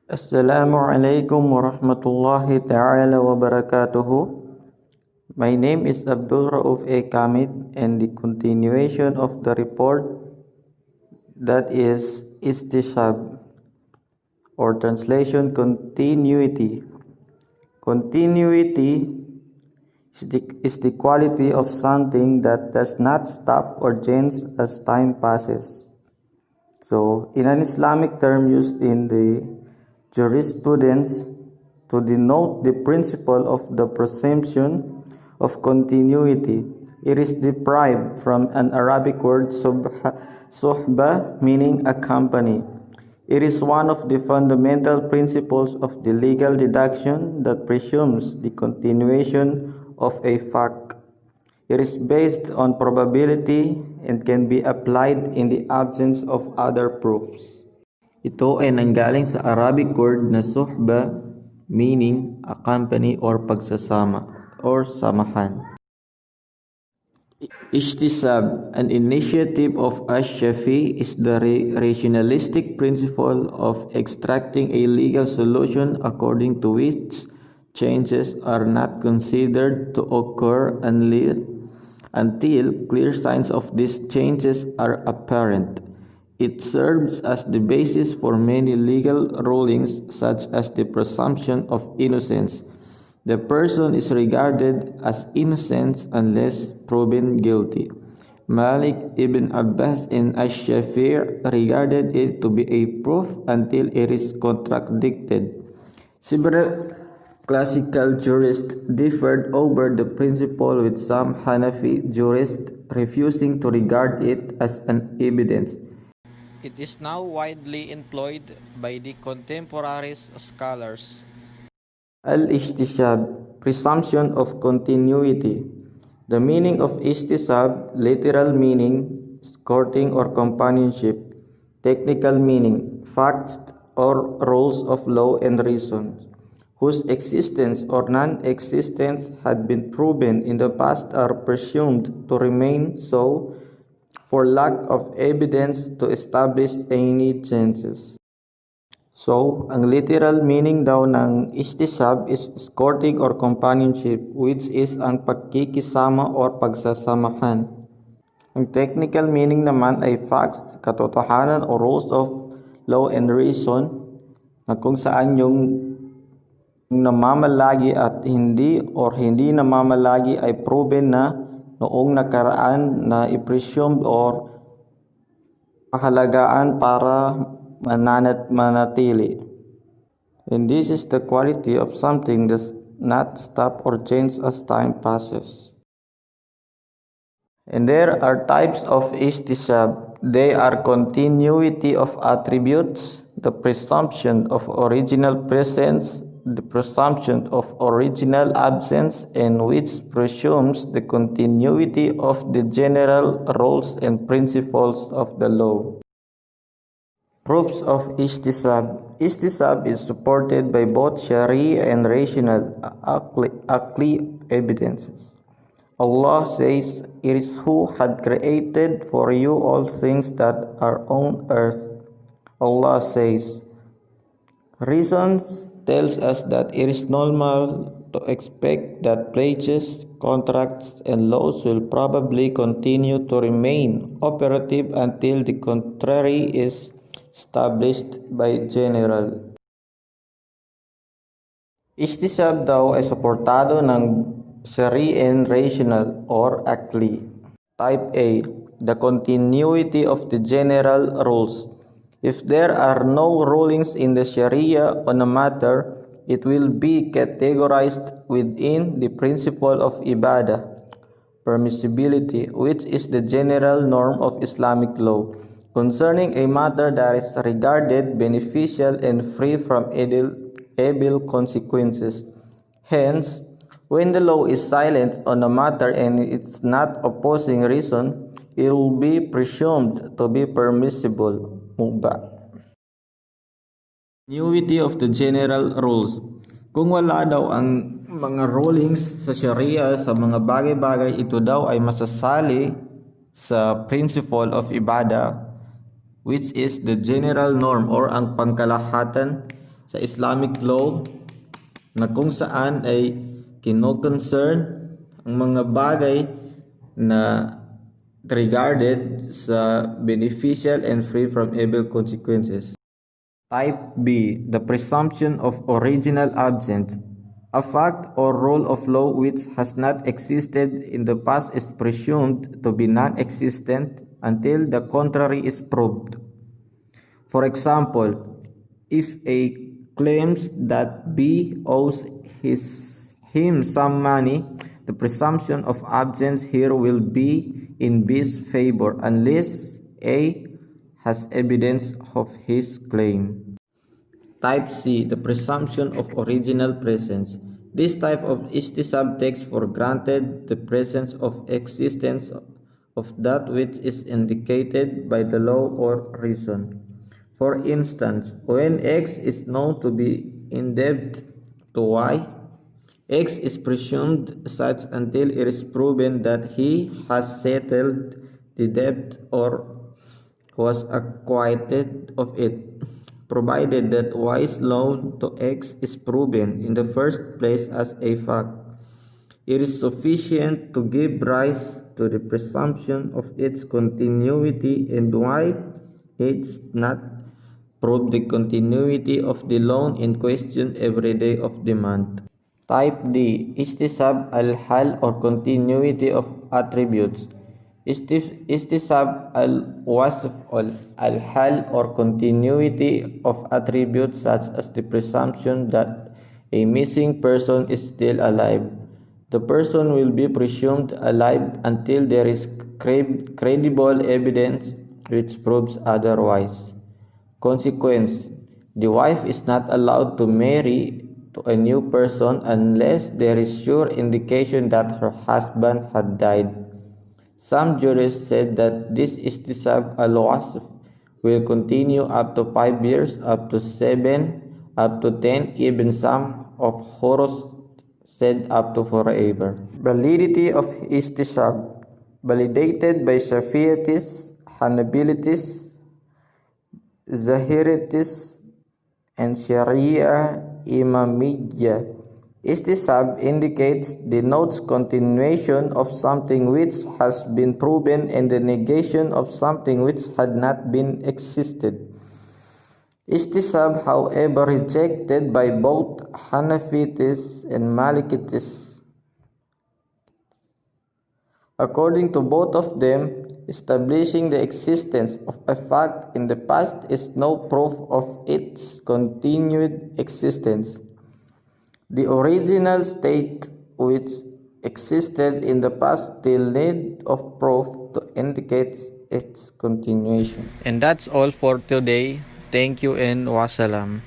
Assalamu alaikum wa rahmatullahi ta'ala wa barakatuhu. My name is Abdul Rauf A. Kamid, and the continuation of the report, that is Istishab, or translation continuity. Continuity is the quality of something that does not stop or change as time passes. So, in an Islamic term used in the jurisprudence to denote the principle of the presumption of continuity, it is derived from an Arabic word suhba, meaning accompany. It is one of the fundamental principles of the legal deduction that presumes the continuation of a fact. It is based on probability and can be applied in the absence of other proofs. Ito ay nanggaling sa Arabic word na suhba, meaning accompany or pagsasama or samahan. Ishtisab, an initiative of Ash-Shafi, is the rationalistic principle of extracting a legal solution according to which changes are not considered to occur until clear signs of these changes are apparent. It serves as the basis for many legal rulings, such as the presumption of innocence. The person is regarded as innocent unless proven guilty. Malik ibn Abbas and Ash-Shafi'i regarded it to be a proof until it is contradicted. Several classical jurists differed over the principle, with some Hanafi jurists refusing to regard it as an evidence. It is now widely employed by the contemporary scholars. Al-Istishab, presumption of continuity. The meaning of Istishab, literal meaning, escorting or companionship. Technical meaning, facts or rules of law and reason, whose existence or non-existence had been proven in the past, are presumed to remain so for lack of evidence to establish any changes. So, ang literal meaning daw ng istishab is escorting or companionship, which is ang pagkikisama or pagsasamahan. Ang technical meaning naman ay facts, katotohanan o rules of law and reason, na kung saan yung namamalagi at hindi namamalagi ay proven na noong nakaraan na i-presumed or pahalagaan para manatili. And this is the quality of something that does not stop or change as time passes. And there are types of istishab. They are continuity of attributes, the presumption of original presence, the presumption of original absence, and which presumes the continuity of the general rules and principles of the law. Proofs of Istishab. Istishab is supported by both Shari and rational aqli evidences. Allah says, "It is who had created for you all things that are on earth." Allah says, reasons tells us that it is normal to expect that pledges, contracts, and laws will probably continue to remain operative until the contrary is established by general. Istishab daw ay suportado ng Shari and rational or Aqli. Type A, the continuity of the general rules. If there are no rulings in the Sharia on a matter, it will be categorized within the principle of ibadah, permissibility, which is the general norm of Islamic law, concerning a matter that is regarded beneficial and free from evil consequences. Hence, when the law is silent on a matter and it's not opposing reason, it will be presumed to be permissible. Mubah. Continuity of the general rules. Kung wala daw ang mga rulings sa Sharia sa mga bagay-bagay, ito daw ay masasali sa principle of ibadah, which is the general norm or ang pangkalahatan sa Islamic law na kung saan ay kino-concern ang mga bagay na regarded sa beneficial and free from evil consequences. Type B. The presumption of original absence. A fact or rule of law which has not existed in the past is presumed to be non-existent until the contrary is proved. For example, if A claims that B owes him some money, the presumption of absence here will be in B's favor unless A has evidence of his claim. Type C. The presumption of original presence. This type of istisab takes for granted the presence of existence of that which is indicated by the law or reason. For instance, when X is known to be indebted to Y, X is presumed such until it is proven that he has settled the debt or was acquitted of it, provided that Y's loan to X is proven in the first place as a fact. It is sufficient to give rise to the presumption of its continuity, and Y needs not prove the continuity of the loan in question every day of the month. Type D. Istisab al-hal or continuity of attributes. Istisab al-wasf al-hal or continuity of attributes such as the presumption that a missing person is still alive. The person will be presumed alive until there is credible evidence which proves otherwise. Consequence: the wife is not allowed to marry to a new person unless there is sure indication that her husband had died. Some jurists said that this istisab al-wasf will continue up to 5 years, up to 7, up to 10, even some of Horus said up to forever. Validity of istisab validated by Shafi'ites, Hanabilites, Zahirites, and Sharia Imamiyya. Istisab denotes continuation of something which has been proven and the negation of something which had not been existed. Istisab, however, rejected by both Hanafites and Malikites. According to both of them, establishing the existence of a fact in the past is no proof of its continued existence. The original state which existed in the past still need of proof to indicate its continuation. And that's all for today. Thank you and wassalam.